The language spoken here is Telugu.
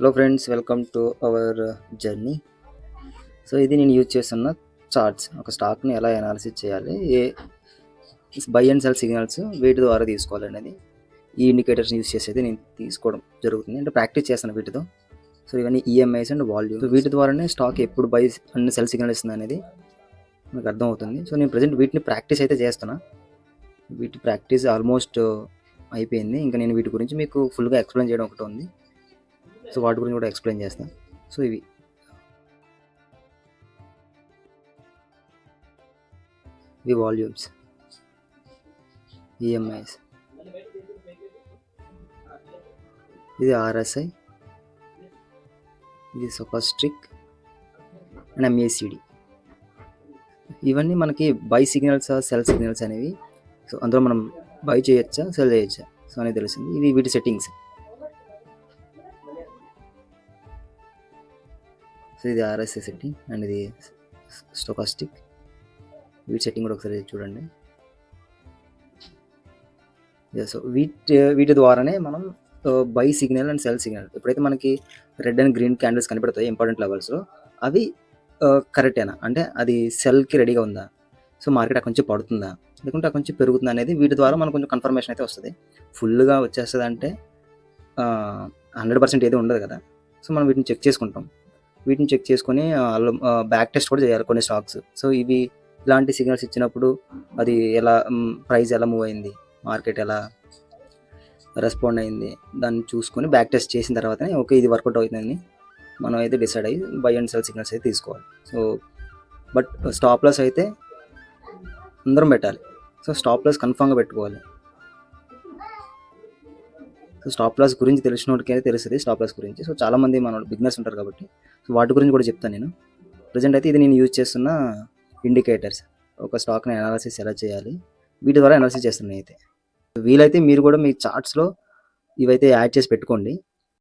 Hello friends, welcome to our journey. So ఇది నేను యూజ్ చేస్తున్న చార్ట్స్. ఒక స్టాక్ని ఎలా అనాలిసిస్ చేయాలి, ఏ బై అండ్ సెల్ సిగ్నల్స్ వీటి ద్వారా తీసుకోవాలి అనేది ఈ ఇండికేటర్స్ యూజ్ చేసి అయితే నేను తీసుకోవడం జరుగుతుంది. అంటే ప్రాక్టీస్ చేస్తాను వీటితో. సో ఇవన్నీ ఈఎంఐస్ అండ్ వాల్యూమ్. సో వీటి ద్వారానే స్టాక్ ఎప్పుడు బై అండ్ సెల్ సిగ్నల్ ఇస్తుంది అనేది నాకు అర్థమవుతుంది. సో నేను ప్రజెంట్ వీటిని ప్రాక్టీస్ అయితే చేస్తున్నా. వీటి ప్రాక్టీస్ ఆల్మోస్ట్ అయిపోయింది. ఇంకా నేను వీటి గురించి మీకు ఫుల్గా ఎక్స్ప్లెయిన్ చేయడం ఒకటి ఉంది. సో వాటి గురించి కూడా ఎక్స్ప్లెయిన్ చేస్తాను. సో ఇవి వాల్యూమ్స్, ఈఎంఐస్, ఇది ఆర్ఎస్ఐ, ఇది సొకాస్ట్రిక్ అండ్ ఎంఏసిడి. ఇవన్నీ మనకి బై సిగ్నల్స్, సెల్ సిగ్నల్స్ అనేవి. సో అందులో మనం బై చేయొచ్చా, సెల్ చేయొచ్చా సో అనేది తెలిసింది. ఇవి వీటి సెట్టింగ్స్. సో ఇది ఆర్ఎస్ఐ సెట్టింగ్ అండ్ ఇది స్టోకాస్టిక్. వీటి సెట్టింగ్ కూడా ఒకసారి చూడండి. సో వీటి ద్వారానే మనం buy signal and sell signal ఎప్పుడైతే మనకి రెడ్ అండ్ గ్రీన్ క్యాండిల్స్ కనిపెడతాయి ఇంపార్టెంట్ లెవెల్స్లో, అవి కరెక్టేనా, అంటే అది సెల్కి రెడీగా ఉందా, సో మార్కెట్ అక్కడ నుంచి పడుతుందా లేకుంటే అక్కడ నుంచి పెరుగుతుందా అనేది వీటి ద్వారా మనకు కొంచెం కన్ఫర్మేషన్ అయితే వస్తుంది. ఫుల్గా వచ్చేస్తుంది అంటే 100% ఏది ఉండదు కదా. సో మనం వీటిని చెక్ చేసుకుంటాం. వీటిని చెక్ చేసుకొని బ్యాక్ టెస్ట్ కూడా చేయాలి కొన్ని స్టాక్స్. సో ఇవి ఇలాంటి సిగ్నల్స్ ఇచ్చినప్పుడు అది ఎలా, ప్రైస్ ఎలా మూవ్ అయింది, మార్కెట్ ఎలా రెస్పాండ్ అయింది, దాన్ని చూసుకొని బ్యాక్ టెస్ట్ చేసిన తర్వాతనే ఓకే ఇది వర్కౌట్ అవుతుందని మనం అయితే డిసైడ్ అయ్యి బై అండ్ సెల్ సిగ్నల్స్ అయితే తీసుకోవాలి. సో బట్ స్టాప్ లాస్ అయితే అందరం పెట్టాలి. సో స్టాప్ లాస్ కన్ఫామ్గా పెట్టుకోవాలి. సో స్టాప్ లాస్ గురించి తెలిసిన వాడికైతే తెలుస్తుంది స్టాప్ లాస్ గురించి. సో చాలామంది మన బిగినర్స్ ఉంటారు కాబట్టి సో వాటి గురించి కూడా చెప్తాను నేను. ప్రజెంట్ అయితే ఇది నేను యూజ్ చేస్తున్న ఇండికేటర్స్. ఒక స్టాక్ని అనాలిసిస్ ఎలా చేయాలి వీటి ద్వారా అనాలిసిస్ చేస్తున్నాను అయితే. వీలైతే మీరు కూడా మీ చార్ట్స్లో ఇవైతే యాడ్ చేసి పెట్టుకోండి.